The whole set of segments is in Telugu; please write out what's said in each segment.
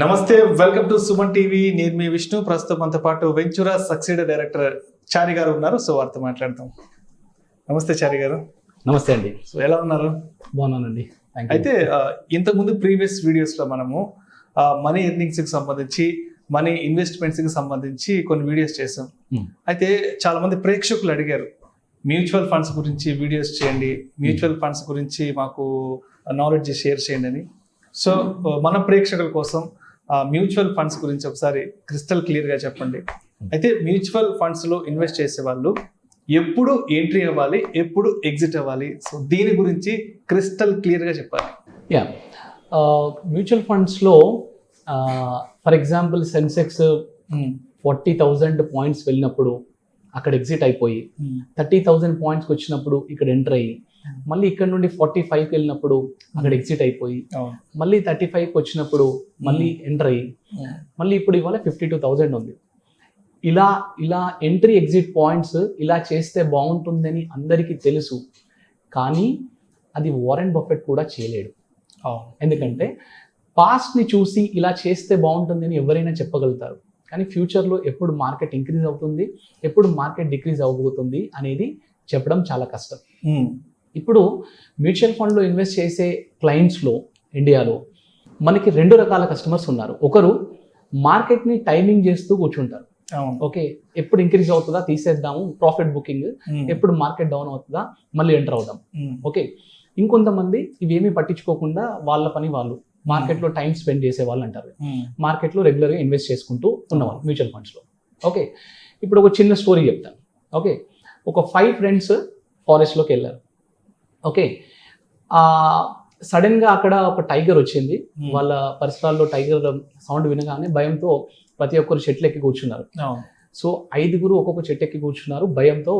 నమస్తే, వెల్కమ్ టు సుమన్ టీవీ. నేను మీ విష్ణు. ప్రస్తుతం మనతో పాటు వెంచురా సక్సీడ్ డైరెక్టర్ చారి గారు ఉన్నారు. సో వారితో మాట్లాడతాం. నమస్తే చారి గారు. నమస్తే అండి. సో ఎలా ఉన్నారు? బాగున్నానండి. అయితే ఇంతకుముందు ప్రీవియస్ వీడియోస్ లో మనము మనీ ఎర్నింగ్స్ కి సంబంధించి, మనీ ఇన్వెస్ట్మెంట్స్ కి సంబంధించి కొన్ని వీడియోస్ చేసాం. అయితే చాలా మంది ప్రేక్షకులు అడిగారు, మ్యూచువల్ ఫండ్స్ గురించి వీడియోస్ చేయండి, మ్యూచువల్ ఫండ్స్ గురించి మాకు నాలెడ్జ్ షేర్ చేయండి అని. సో మన ప్రేక్షకుల కోసం మ్యూచువల్ ఫండ్స్ గురించి ఒకసారి క్రిస్టల్ క్లియర్ గా చెప్పండి. అయితే మ్యూచువల్ ఫండ్స్ లో ఇన్వెస్ట్ చేసే వాళ్ళు ఎప్పుడు ఎంట్రీ అవ్వాలి, ఎప్పుడు ఎగ్జిట్ అవ్వాలి, సో దీని గురించి క్రిస్టల్ క్లియర్ గా చెప్పాలి. మ్యూచువల్ ఫండ్స్ లో ఫర్ ఎగ్జాంపుల్ సెన్సెక్స్ 40,000 పాయింట్స్ వెళ్ళినప్పుడు అక్కడ ఎగ్జిట్ అయిపోయి 30,000 పాయింట్స్కి వచ్చినప్పుడు ఇక్కడ ఎంటర్ అయ్యి, మళ్ళీ ఇక్కడ నుండి 45కి వెళ్ళినప్పుడు అక్కడ ఎగ్జిట్ అయిపోయి, మళ్ళీ 35కి వచ్చినప్పుడు మళ్ళీ ఎంటర్ అయ్యి, మళ్ళీ ఇప్పుడు ఇవాళ 52,000 ఉంది. ఇలా ఎంట్రీ ఎగ్జిట్ పాయింట్స్ ఇలా చేస్తే బాగుంటుందని అందరికీ తెలుసు, కానీ అది వారెన్ బఫెట్ కూడా చేయలేడు. ఎందుకంటే పాస్ట్ని చూసి ఇలా చేస్తే బాగుంటుందని ఎవరైనా చెప్పగలుగుతారు, కానీ ఫ్యూచర్లో ఎప్పుడు మార్కెట్ ఇంక్రీజ్ అవుతుంది, ఎప్పుడు మార్కెట్ డిక్రీజ్ అవబోతుంది అనేది చెప్పడం చాలా కష్టం. ఇప్పుడు మ్యూచువల్ ఫండ్లో ఇన్వెస్ట్ చేసే క్లయింట్స్లో ఇండియాలో మనకి 2 రకాల కస్టమర్స్ ఉన్నారు. ఒకరు మార్కెట్ని టైమింగ్ చేస్తూ కూర్చుంటారు. ఓకే, ఎప్పుడు ఇంక్రీజ్ అవుతుందా తీసేద్దాము, ప్రాఫిట్ బుకింగ్, ఎప్పుడు మార్కెట్ డౌన్ అవుతుందా మళ్ళీ ఎంటర్ అవుదాం. ఓకే, ఇంకొంతమంది ఇవేమీ పట్టించుకోకుండా వాళ్ళ పని వాళ్ళు మార్కెట్లో టైం స్పెండ్ చేసే వాళ్ళు అంటారు. మార్కెట్లో రెగ్యులర్గా ఇన్వెస్ట్ చేసుకుంటూ ఉన్నవాళ్ళు మ్యూచువల్ ఫండ్స్లో. ఓకే, ఇప్పుడు ఒక చిన్న స్టోరీ చెప్తాను. ఓకే, ఒక 5 ఫ్రెండ్స్ ఫారెస్ట్లోకి వెళ్ళారు. ఓకే, సడన్గా అక్కడ ఒక టైగర్ వచ్చింది. వాళ్ళ పరిసరాల్లో టైగర్ సౌండ్ వినగానే భయంతో ప్రతి ఒక్కరు చెట్లు ఎక్కి కూర్చున్నారు. సో 5 ఒక్కొక్క చెట్టు ఎక్కి కూర్చున్నారు, భయంతో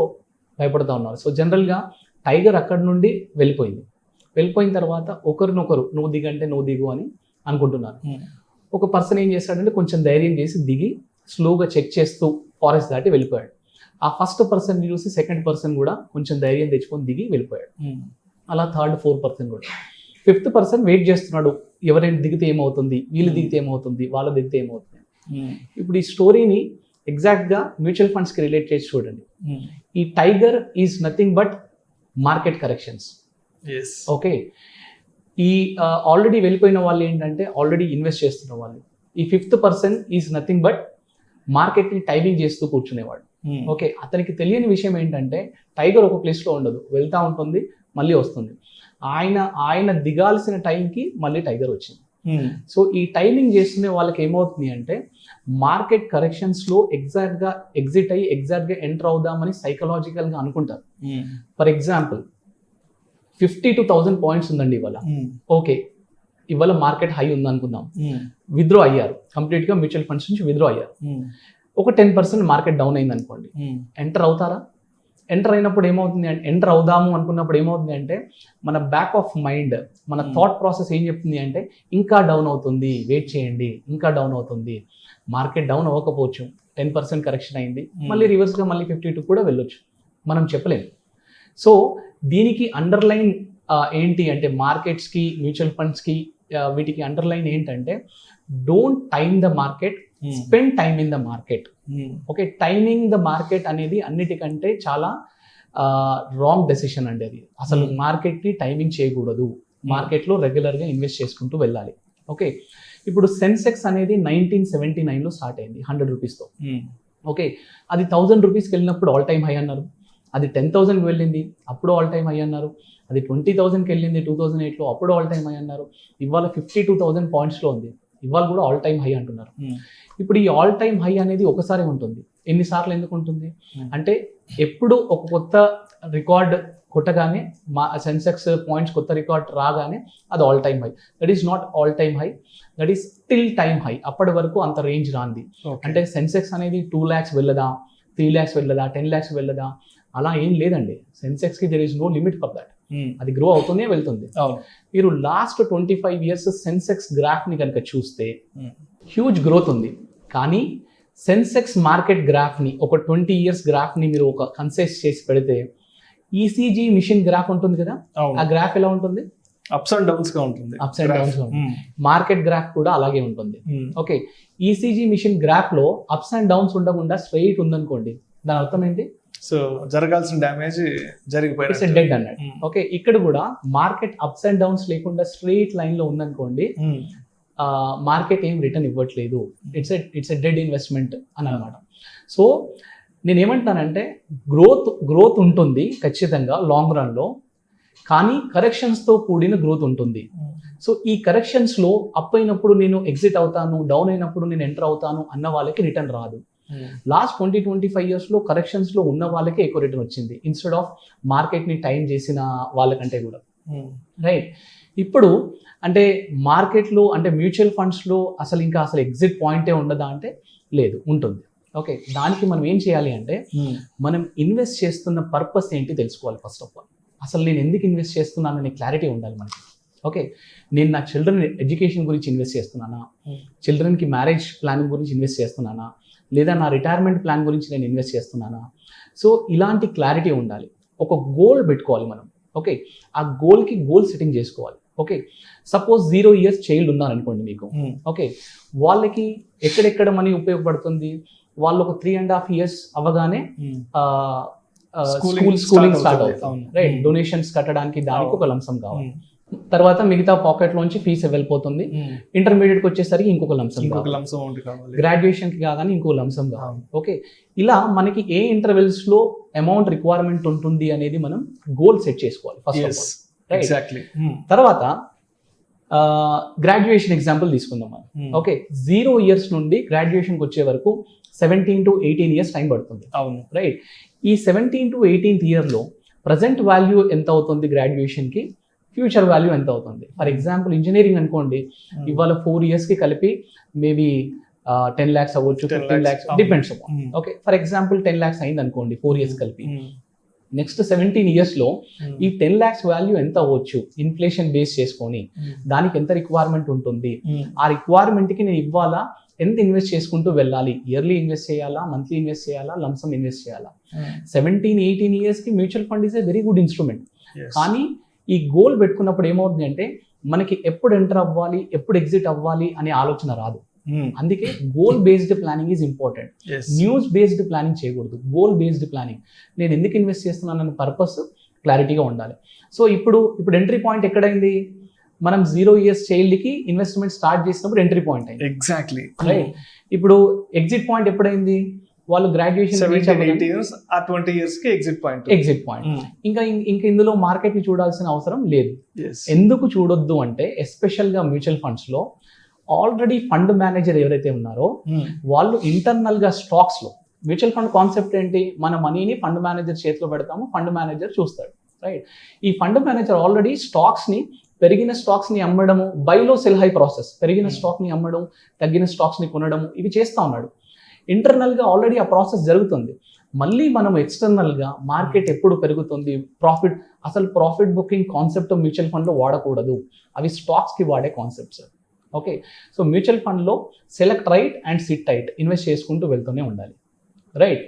భయపడుతూ ఉన్నారు. సో జనరల్గా టైగర్ అక్కడ నుండి వెళ్ళిపోయిన తర్వాత ఒకరినొకరు నువ్వు దిగంటే నువ్వు దిగు అని అనుకుంటున్నారు. ఒక పర్సన్ ఏం చేశాడంటే కొంచెం ధైర్యం చేసి దిగి స్లోగా చెక్ చేస్తూ ఫారెస్ట్ దాటి వెళ్ళిపోయాడు. ఆ ఫస్ట్ పర్సన్ని చూసి సెకండ్ పర్సన్ కూడా కొంచెం ధైర్యం తెచ్చుకొని దిగి వెళ్ళిపోయాడు. అలా థర్డ్ 4th పర్సన్ కూడా. 5th పర్సన్ వెయిట్ చేస్తున్నాడు, ఎవరైనా దిగితే ఏమవుతుంది, వీళ్ళు దిగితే ఏమవుతుంది, వాళ్ళు దిగితే ఏమవుతుంది. ఇప్పుడు ఈ స్టోరీని ఎగ్జాక్ట్గా మ్యూచువల్ ఫండ్స్కి రిలేట్ చేసి చూడండి. ఈ tiger is nothing but market corrections. Okay, ఈ ఆల్రెడీ వెళ్ళిపోయిన వాళ్ళు ఏంటంటే ఆల్రెడీ ఇన్వెస్ట్ చేస్తున్న వాళ్ళు. ఈ 5th person is nothing but మార్కెట్ని టైమింగ్ చేస్తూ కూర్చునేవాడు. ఓకే, అతనికి తెలియని విషయం ఏంటంటే టైగర్ ఒక ప్లేస్లో ఉండదు, వెళ్తూ ఉంటుంది మళ్ళీ వస్తుంది. ఆయన దిగాల్సిన టైంకి మళ్ళీ టైగర్ వచ్చింది. సో ఈ టైమింగ్ చేస్తున్న వాళ్ళకి ఏమవుతుంది అంటే మార్కెట్ కరెక్షన్స్లో ఎగ్జాక్ట్గా ఎగ్జిట్ అయ్యి ఎగ్జాక్ట్గా ఎంటర్ అవుదామని సైకలాజికల్గా అనుకుంటారు. ఫర్ ఎగ్జాంపుల్ 52,000 పాయింట్స్ ఉందండి ఇవాళ. ఓకే, ఇవాళ మార్కెట్ హై ఉంది అనుకుందాం, విత్డ్రా అయ్యారు, కంప్లీట్గా మ్యూచువల్ ఫండ్స్ నుంచి విత్డ్రా అయ్యారు. ఒక 10% మార్కెట్ డౌన్ అయింది అనుకోండి, ఎంటర్ అవుతారా? ఎంటర్ అయినప్పుడు ఏమవుతుంది అంటే, ఎంటర్ అవుదాము అనుకున్నప్పుడు ఏమవుతుంది అంటే మన బ్యాక్ ఆఫ్ మైండ్, మన థాట్ ప్రాసెస్ ఏం చెప్తుంది అంటే ఇంకా డౌన్ అవుతుంది, వెయిట్ చేయండి, ఇంకా డౌన్ అవుతుంది. మార్కెట్ డౌన్ అవ్వకపోవచ్చు, 10% కరెక్షన్ అయింది, మళ్ళీ రివర్స్గా మళ్ళీ 52 కూడా వెళ్ళొచ్చు, మనం చెప్పలేము. సో దీనికి అండర్లైన్ ఏంటి అంటే మార్కెట్స్కి, మ్యూచువల్ ఫండ్స్కి వీటికి అండర్లైన్ ఏంటంటే don't time the market, spend time in the market. Okay, timing the market అనేది అన్నిటికంటే చాలా రాంగ్ డెసిషన్ అండి. అది అసలు మార్కెట్ని టైమింగ్ చేయకూడదు, మార్కెట్లో రెగ్యులర్గా ఇన్వెస్ట్ చేసుకుంటూ వెళ్ళాలి. ఓకే, ఇప్పుడు సెన్సెక్స్ అనేది 1979లో స్టార్ట్ అయింది 100 రూపీస్తో. ఓకే, అది 1000 రూపీస్కి వెళ్ళినప్పుడు ఆల్ టైమ్ హై అన్నారు. అది 10,000కి వెళ్ళింది, అప్పుడు ఆల్ టైమ్ హై అన్నారు. అది 20,000కి వెళ్ళింది 2008లో, అప్పుడు ఆల్ టైమ్ హై అన్నారు. ఇవాళ 52,000 పాయింట్స్లో ఉంది, ఇవాళ కూడా ఆల్ టైమ్ హై అంటున్నారు. ఇప్పుడు ఈ ఆల్ టైమ్ హై అనేది ఒకసారి ఉంటుంది, ఎన్నిసార్లు ఎందుకు ఉంటుంది అంటే ఎప్పుడు ఒక కొత్త రికార్డ్ కొట్టగానే సెన్సెక్స్ పాయింట్స్ కొత్త రికార్డ్ రాగానే అది all time high. That is not all time high, that is till time high. అప్పటి వరకు అంత రేంజ్ రాంది. అంటే సెన్సెక్స్ అనేది 2 lakhs వెళ్ళదా, 3 lakhs వెళ్ళదా, 10 lakhs వెళ్ళదా, అలా ఏం లేదండి. సెన్సెక్స్కి there is no limit for that. అది గ్రో అవుతూనే వెళ్తుంది. మీరు లాస్ట్ 25 years సెన్సెక్స్ గ్రాఫ్ని కనుక చూస్తే హ్యూజ్ గ్రోత్ ఉంది, కానీ సెన్సెక్స్ మార్కెట్ గ్రాఫ్ని ఒక 20 years గ్రాఫ్ని మీరు ఒక కన్సైజ్ చేసి పెడితే ఈసీజీ మిషన్ గ్రాఫ్ ఉంటుంది కదా, ఆ గ్రాఫ్ ఎలా ఉంటుంది? అప్స్ అండ్ డౌన్స్ గా ఉంటుంది. Ups and downs market graph కూడా అలాగే ఉంటుంది. ఓకే, ఈసీజీ మిషన్ గ్రాఫ్ లో అప్స్ అండ్ డౌన్స్ ఉండకుండా స్ట్రైట్ ఉందనుకోండి, దాని అర్థం ఏంటి? సో జరగాల్సిన డ్యామేజ్ జరిగిపోయింది, డెడ్ అన్నట్టు. ఓకే, ఇక్కడ కూడా మార్కెట్ అప్స్ అండ్ డౌన్స్ లేకుండా స్ట్రైట్ లైన్ లో ఉందనుకోండి, మార్కెట్ ఏం రిటర్న్ ఇవ్వట్లేదు, ఇట్స్ ఎ డెడ్ ఇన్వెస్ట్మెంట్ అని అనమాట. సో నేను ఏమంటానంటే గ్రోత్ ఉంటుంది ఖచ్చితంగా లాంగ్ రన్ లో, కానీ కరెక్షన్స్ తో కూడిన గ్రోత్ ఉంటుంది. సో ఈ కరెక్షన్స్ లో అప్ అయినప్పుడు నేను ఎగ్జిట్ అవుతాను, డౌన్ అయినప్పుడు నేను ఎంటర్ అవుతాను అన్న వాళ్ళకి రిటర్న్ రాదు. లాస్ట్ 20-25 years లో కరెక్షన్స్ లో ఉన్న వాళ్ళకే ఎక్కువ రిటర్న్ వచ్చింది, ఇన్స్టెడ్ ఆఫ్ మార్కెట్ ని టైం చేసిన వాళ్ళకంటే కూడా. రైట్, ఇప్పుడు అంటే మార్కెట్లో అంటే మ్యూచువల్ ఫండ్స్లో అసలు ఎగ్జిట్ పాయింటే ఉండదా అంటే లేదు, ఉంటుంది. ఓకే, దానికి మనం ఏం చేయాలి అంటే మనం ఇన్వెస్ట్ చేస్తున్న పర్పస్ ఏంటి తెలుసుకోవాలి. ఫస్ట్ ఆఫ్ ఆల్ అసలు నేను ఎందుకు ఇన్వెస్ట్ చేస్తున్నాననే క్లారిటీ ఉండాలి మనకి. ఓకే, నేను నా చిల్డ్రన్ ఎడ్యుకేషన్ గురించి ఇన్వెస్ట్ చేస్తున్నానా, చిల్డ్రన్కి మ్యారేజ్ ప్లానింగ్ గురించి ఇన్వెస్ట్ చేస్తున్నానా, లేదా నా రిటైర్మెంట్ ప్లాన్ గురించి నేను ఇన్వెస్ట్ చేస్తున్నానా. సో ఇలాంటి క్లారిటీ ఉండాలి. ఒక గోల్ పెట్టుకోవాలి మనం. ఓకే, ఆ గోల్కి గోల్ సెట్టింగ్ చేసుకోవాలి. ఓకే, సపోజ్ 0 years చైల్డ్ ఉన్నారనుకోండి మీకు. ఓకే, వాళ్ళకి ఎక్కడెక్కడ మనీ ఉపయోగపడుతుంది, వాళ్ళు ఒక 3.5 years అవ్వగానే స్కూలింగ్ స్టార్ట్ అవుతుంది. రైట్, డొనేషన్స్ కట్టడానికి దానికి ఒక లంసం కావాలి. తర్వాత మిగతా పాకెట్ లోంచి ఫీజు వెళ్ళిపోతుంది. ఇంటర్మీడియట్ కి వచ్చేసరికి ఇంకొక లంసం, గ్రాడ్యుయేషన్ కి కాగానే ఇంకో లంసం కావాలి. ఓకే, ఇలా మనకి ఏ ఇంటర్వెల్స్ లో అమౌంట్ రిక్వైర్మెంట్ ఉంటుంది అనేది మనం గోల్ సెట్ చేసుకోవాలి ఫస్ట్ ఆఫ్ ఆల్. ఎగ్జాక్ట్లీ. తర్వాత గ్రాడ్యుయేషన్ ఎగ్జాంపుల్ తీసుకుందాం మనం. ఓకే, 0 years నుండి గ్రాడ్యుయేషన్కి వచ్చే వరకు 17 to 18 years టైం పడుతుంది. అవును, రైట్. ఈ 17 to 18th year లో ప్రజెంట్ వాల్యూ ఎంత అవుతుంది గ్రాడ్యుయేషన్కి, ఫ్యూచర్ వాల్యూ ఎంత అవుతుంది. ఫర్ ఎగ్జాంపుల్ ఇంజనీరింగ్ అనుకోండి, ఇవాళ 4 years కి కలిపి మేబీ 10 lakhs అవ్వచ్చు, 15 lakhs, depends. Okay, for example 10 lakhs అయింది అనుకోండి 4 years కలిపి. నెక్స్ట్ 17 years లో ఈ 10 lakhs వాల్యూ ఎంత అవ్వచ్చు ఇన్ఫ్లేషన్ బేస్ చేసుకొని, దానికి ఎంత రిక్వైర్మెంట్ ఉంటుంది, ఆ రిక్వైర్మెంట్ కి నేను ఇవ్వాలా, ఎంత ఇన్వెస్ట్ చేసుకుంటూ వెళ్ళాలి, ఇయర్లీ ఇన్వెస్ట్ చేయాలా, మంత్లీ ఇన్వెస్ట్ చేయాలా, లంసమ్ ఇన్వెస్ట్ చేయాలా. 17-18 years కి mutual fund is a very good instrument. కానీ ఈ గోల్ పెట్టుకున్నప్పుడు ఏమవుతుంది అంటే మనకి ఎప్పుడు ఎంటర్ అవ్వాలి, ఎప్పుడు ఎగ్జిట్ అవ్వాలి అనే ఆలోచన రాదు. అందుకే goal based planning is important. News based planning చేయకూడదు, గోల్ బేస్డ్ ప్లానింగ్. నేను ఎందుకు ఇన్వెస్ట్ చేస్తున్నానన్న పర్పస్ క్లారిటీగా ఉండాలి. సో ఇప్పుడు ఎంట్రీ పాయింట్ ఎక్కడైంది, మనం 0 years చైల్డ్కి ఇన్వెస్ట్మెంట్ స్టార్ట్ చేసినప్పుడు ఎంట్రీ పాయింట్ అయింది. ఎగ్జాక్ట్లీ. రైట్, ఇప్పుడు ఎగ్జిట్ పాయింట్ ఎప్పుడైంది, వాళ్ళు గ్రాడ్యుయేషన్ 20 years కి ఎగ్జిట్ పాయింట్. ఇంకా ఇందులో మార్కెట్ ని చూడాల్సిన అవసరం లేదు. ఎందుకు చూడొద్దు అంటే ఎస్పెషల్ గా మ్యూచువల్ ఫండ్స్ లో ఆల్రెడీ ఫండ్ మేనేజర్ ఎవరైతే ఉన్నారో వాళ్ళు ఇంటర్నల్ గా స్టాక్స్ లో, మ్యూచువల్ ఫండ్ కాన్సెప్ట్ ఏంటి, మన మనీని ఫండ్ మేనేజర్ చేతిలో పెడతాము, ఫండ్ మేనేజర్ చూస్తాడు. రైట్, ఈ ఫండ్ మేనేజర్ ఆల్రెడీ స్టాక్స్ ని, పెరిగిన స్టాక్స్ ని అమ్మడము, బైలో సెల్ హై ప్రాసెస్, పెరిగిన స్టాక్ ని అమ్మడం, తగ్గిన స్టాక్స్ ని కొనడం, ఇవి చేస్తా ఉన్నాడు. ఇంటర్నల్ గా ఆల్రెడీ ఆ ప్రాసెస్ జరుగుతుంది. మళ్ళీ మనం ఎక్స్టర్నల్ గా మార్కెట్ ఎప్పుడు పెరుగుతుంది, profit booking concept mutual fund లో వాడకూడదు, అవి స్టాక్స్ కి వాడే concepts. Okay, so mutual fund లో select right and sit tight invest చేసుకుంటూ వెళ్తూనే ఉండాలి. Right,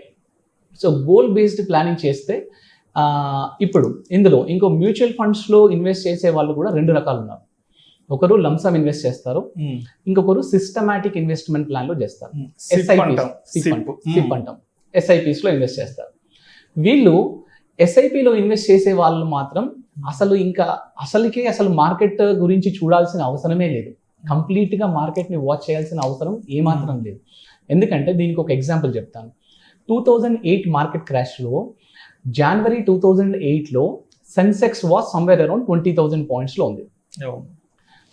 so goal based planning చేస్తే ఇప్పుడు ఇందులో ఇంకో మ్యూచువల్ ఫండ్స్ లో ఇన్వెస్ట్ చేసే వాళ్ళు కూడా 2 రకాలు ఉన్నారు. ఒకరు లంసమ్ ఇన్వెస్ట్ చేస్తారు, ఇంకొకరు సిస్టమాటిక్ ఇన్వెస్ట్మెంట్ ప్లాన్ లో చేస్తారు. SIPs లో ఇన్వెస్ట్ చేస్తారు. వీళ్ళు SIP లో ఇన్వెస్ట్ చేసే వాళ్ళు మాత్రం అసలు మార్కెట్ గురించి చూడాల్సిన అవసరమే లేదు. కంప్లీట్ గా మార్కెట్ ని వాచ్ చేయాల్సిన అవసరం ఏమాత్రం లేదు. ఎందుకంటే దీనికి ఒక ఎగ్జాంపుల్ చెప్తాను. 2008 మార్కెట్ క్రాష్ లో January 2008 లో Sensex was somewhere around 20,000 points లో ఉంది.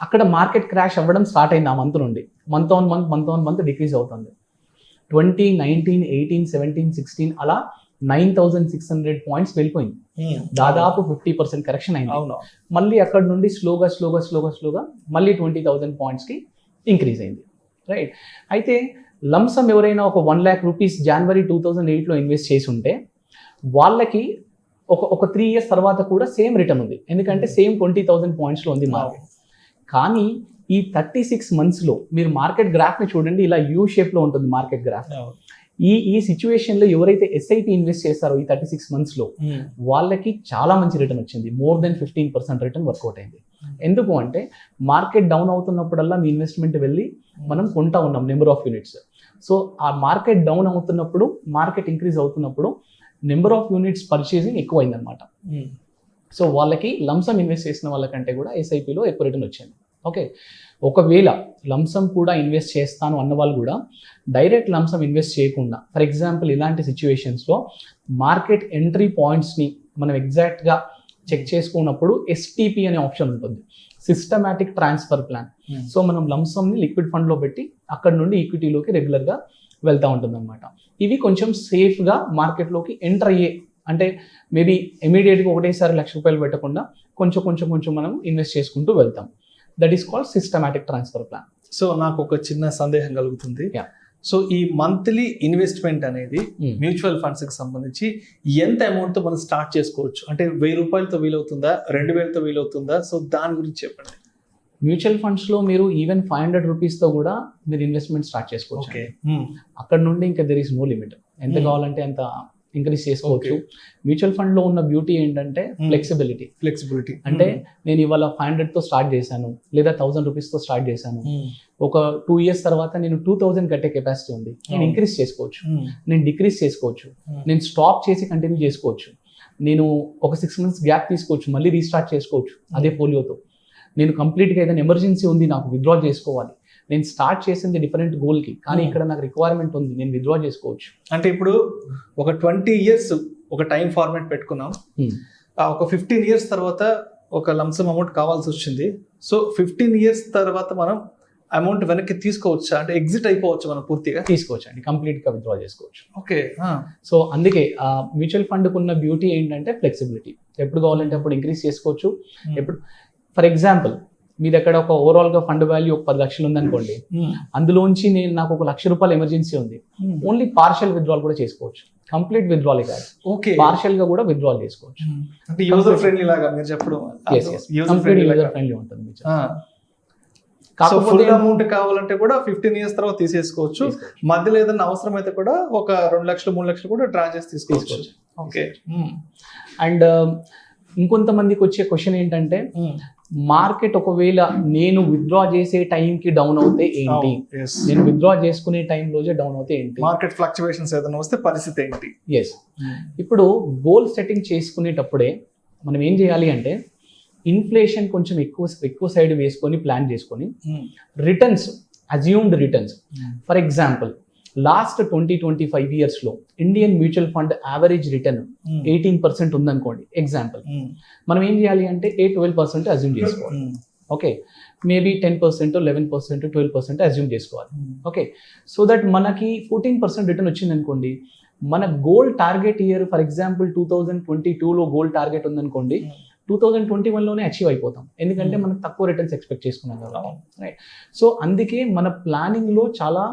అక్కడ మార్కెట్ క్రాష్ అవ్వడం స్టార్ట్ అయింది. ఆ మంత్ నుండి మంత్ ఆన్ మంత్ డిక్రీజ్ అవుతుంది. 2019, 18, 17, 16 అలా 9,600 points వెళ్ళిపోయింది. దాదాపు 50% కరెక్షన్ అయింది. మళ్ళీ అక్కడ నుండి స్లోగా మళ్ళీ 20,000 points కి ఇంక్రీజ్ అయింది. రైట్, అయితే లంసమ్ ఎవరైనా ఒక 1 lakh rupees January 2008 లో ఇన్వెస్ట్ చేసి ఉంటే వాళ్ళకి ఒక 3 years తర్వాత కూడా సేమ్ రిటర్న్ ఉంది. ఎందుకంటే సేమ్ 20,000 points లో ఉంది మార్కెట్. కానీ ఈ 36 months లో మీరు మార్కెట్ గ్రాఫ్ ని చూడండి, ఇలా యూ షేప్ లో ఉంటుంది మార్కెట్ గ్రాఫ్. ఈ సిచ్యువేషన్ లో ఎవరైతే SIP ఇన్వెస్ట్ చేస్తారో ఈ 36 months లో వాళ్ళకి చాలా మంచి రిటర్న్ వచ్చింది. మోర్ దెన్ 15% రిటర్న్ వర్కౌట్ అయింది. ఎందుకు అంటే మార్కెట్ డౌన్ అవుతున్నప్పుడల్లా మీ ఇన్వెస్ట్మెంట్ వెళ్ళి మనం కొంటా ఉన్నాం నెంబర్ ఆఫ్ యూనిట్స్. సో ఆ మార్కెట్ డౌన్ అవుతున్నప్పుడు, మార్కెట్ ఇంక్రీజ్ అవుతున్నప్పుడు నెంబర్ ఆఫ్ యూనిట్స్ పర్చేసింగ్ ఎక్కువైందనమాట. సో వాళ్ళకి లంసమ్ ఇన్వెస్ట్ చేసిన వాళ్ళకంటే కూడా ఎస్ఐపిలో ఎక్కువ రిటర్న్ వచ్చింది. ఓకే, ఒకవేళ లంసమ్ కూడా ఇన్వెస్ట్ చేస్తాను అన్న వాళ్ళు కూడా డైరెక్ట్ లంసమ్ ఇన్వెస్ట్ చేయకుండా, ఫర్ ఎగ్జాంపుల్ ఇలాంటి సిచ్యువేషన్స్లో మార్కెట్ ఎంట్రీ పాయింట్స్ని మనం ఎగ్జాక్ట్గా చెక్ చేసుకున్నప్పుడు ఎస్టీపీ అనే ఆప్షన్ ఉంటుంది, సిస్టమాటిక్ ట్రాన్స్ఫర్ ప్లాన్. సో మనం లంసమ్ని లిక్విడ్ ఫండ్లో పెట్టి అక్కడ నుండి ఈక్విటీలోకి రెగ్యులర్గా వెళ్తూ ఉంటుంది అనమాట. ఇవి కొంచెం సేఫ్గా మార్కెట్లోకి ఎంటర్ అయ్యే, అంటే మేబీ ఇమీడియట్గా ఒకటేసారి ₹1,00,000 పెట్టకుండా కొంచెం కొంచెం కొంచెం మనం ఇన్వెస్ట్ చేసుకుంటూ వెళ్తాం. That is called systematic transfer plan. So నాకు ఒక చిన్న సందేహం కలుగుతుంది. సో ఈ మంత్లీ ఇన్వెస్ట్మెంట్ అనేది మ్యూచువల్ ఫండ్స్ కి సంబంధించి ఎంత అమౌంట్ తో మనం స్టార్ట్ చేసుకోవచ్చు? అంటే ₹1000 వీలవుతుందా, 2000 వీలవుతుందా? సో దాని గురించి చెప్పండి. మ్యూచువల్ ఫండ్స్ లో మీరు ఈవెన్ ₹500 తో కూడా మీరు ఇన్వెస్ట్మెంట్ స్టార్ట్ చేసుకోవచ్చు. అక్కడ నుండి ఇంకా దెర్ ఈస్ నో లిమిట్, ఎంత కావాలంటే అంత ఇంక్రీజ్ చేసుకోవచ్చు. మ్యూచువల్ ఫండ్ లో ఉన్న బ్యూటీ ఏంటంటే ఫ్లెక్సిబిలిటీ. అంటే నేను ఇవాళ 500 తో స్టార్ట్ చేశాను, లేదా ₹1000 తో స్టార్ట్ చేశాను, ఒక 2 years తర్వాత నేను 2000 కట్టే కెపాసిటీ ఉంది, నేను ఇంక్రీజ్ చేసుకోవచ్చు, నేను డిక్రీజ్ చేసుకోవచ్చు, నేను స్టాప్ చేసి కంటిన్యూ చేసుకోవచ్చు, నేను ఒక 6 months గ్యాప్ తీసుకోవచ్చు, మళ్ళీ రీస్టార్ట్ చేసుకోవచ్చు అదే పోలియోతో. నేను కంప్లీట్గా ఏదైనా ఎమర్జెన్సీ ఉంది, నాకు విత్డ్రా చేసుకోవాలి, నేను స్టార్ట్ చేసింది డిఫరెంట్ గోల్కి, కానీ ఇక్కడ నాకు రిక్వైర్మెంట్ ఉంది, నేను విత్డ్రా చేసుకోవచ్చు. అంటే ఇప్పుడు ఒక 20 years ఒక టైం ఫార్మాట్ పెట్టుకున్నాం, ఒక 15 years తర్వాత ఒక లంసమ్ అమౌంట్ కావాల్సి వచ్చింది. సో 15 years తర్వాత మనం అమౌంట్ వెనక్కి తీసుకోవచ్చా? అంటే ఎగ్జిట్ అయిపోవచ్చు, మనం పూర్తిగా తీసుకోవచ్చు అండి, కంప్లీట్గా విత్డ్రా చేసుకోవచ్చు. ఓకే. సో అందుకే మ్యూచువల్ ఫండ్కి ఉన్న బ్యూటీ ఏంటంటే ఫ్లెక్సిబిలిటీ. ఎప్పుడు కావాలంటే అప్పుడు ఇంక్రీజ్ చేసుకోవచ్చు. ఎప్పుడు, ఫర్ ఎగ్జాంపుల్ మీ దగ్గర ఒక ఓవరాల్గా ఫండ్ వాల్యూ ఒక 10 లక్షలు ఉందనుకోండి, అందులోంచి నాకు ఒక ₹1,00,000 ఎమర్జెన్సీ ఉంది, ఓన్లీ పార్షియల్ విత్డ్రాల్ కూడా చేసుకోవచ్చు, కంప్లీట్ విత్డ్రాల్ కాదు, పార్షియల్ గా కూడా విత్డ్రాల్ చేసుకోవచ్చు. అంటే యూజర్ ఫ్రెండ్లీ లాగా మీరు చెప్పడం, కంప్లీట్ యూజర్ ఫ్రెండ్లీ ఉంటుంది. ఫుల్ అమౌంట్ కావాలంటే కూడా 15 years తర్వాత తీసేసుకోవచ్చు, మధ్యలో ఏదైనా అవసరం అయితే కూడా ఒక 2 లక్షలు 3 లక్షలు కూడా డ్రా చేసి తీసుకోవచ్చు. ఓకే. అండ్ ఇంకొంతమందికి వచ్చే క్వశ్చన్ ఏంటంటే, మార్కెట్ ఒకవేళ నేను విత్డ్రా చేసే టైంకి డౌన్ అవుతే ఏంటి, నేను విత్డ్రా చేసుకునే టైం రోజే డౌన్ అవుతే ఏంటి, మార్కెట్ ఫ్లక్చువేషన్స్ ఏదైనా వస్తే పరిస్థితి ఏంటి? ఎస్, ఇప్పుడు గోల్ సెట్టింగ్ చేసుకునేటప్పుడే మనం ఏం చేయాలి అంటే, ఇన్ఫ్లేషన్ కొంచెం ఎక్కువ సైడ్ వేసుకొని ప్లాన్ చేసుకొని returns, assumed returns, for example last 20-25 years లో Indian mutual fund average return 18% ఉందనుకోండి ఎగ్జాంపుల్, మనం ఏం చేయాలి అంటే 12% అజ్యూమ్ చేసుకోవాలి. ఓకే, మేబీ 10%, 11%, 12% అజ్యూమ్ చేసుకోవాలి. ఓకే, సో దట్ మనకి 14% రిటర్న్ వచ్చింది అనుకోండి, మన goal target year for example 2022లో గోల్ టార్గెట్ ఉందనుకోండి, 2021లోనే అచీవ్ అయిపోతాం, ఎందుకంటే మనం తక్కువ రిటర్న్స్ ఎక్స్పెక్ట్ చేసుకున్నాం కదా. రైట్, సో అందుకే మన ప్లానింగ్లో చాలా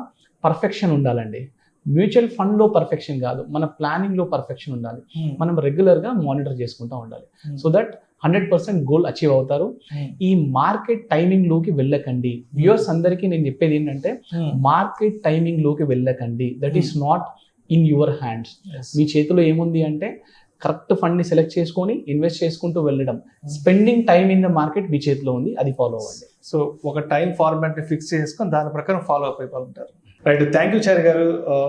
పర్ఫెక్షన్ ఉండాలండి. మ్యూచువల్ ఫండ్లో పర్ఫెక్షన్ కాదు, మన ప్లానింగ్లో పర్ఫెక్షన్ ఉండాలి. మనం రెగ్యులర్గా మానిటర్ చేసుకుంటూ ఉండాలి, సో దట్ 100% గోల్ అచీవ్ అవుతారు. ఈ మార్కెట్ టైమింగ్ లోకి వెళ్ళకండి. వ్యూయర్స్ అందరికీ నేను చెప్పేది ఏంటంటే, మార్కెట్ టైమింగ్ లోకి వెళ్ళకండి. That is not in your hands. మీ చేతిలో ఏముంది అంటే కరెక్ట్ ఫండ్ ని సెలెక్ట్ చేసుకొని ఇన్వెస్ట్ చేసుకుంటూ వెళ్ళడం. Spending time in the market మీ చేతిలో ఉంది, అది ఫాలో అవ్వండి. సో ఒక టైం ఫార్మాట్ ని ఫిక్స్ చేసుకొని దాని ప్రకారం ఫాలో అప్ అయిపోతుంటారు. రైట్, థ్యాంక్ యూ చారి గారు,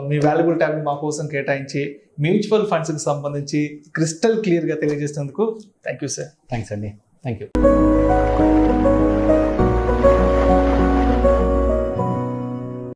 మీ వాల్యుబుల్ టైం మా కోసం కేటాయించి మ్యూచువల్ ఫండ్స్ కి సంబంధించి క్రిస్టల్ క్లియర్ గా తెలియజేసినందుకు థ్యాంక్ యూ సార్. థ్యాంక్స్ అండి, థ్యాంక్ యూ.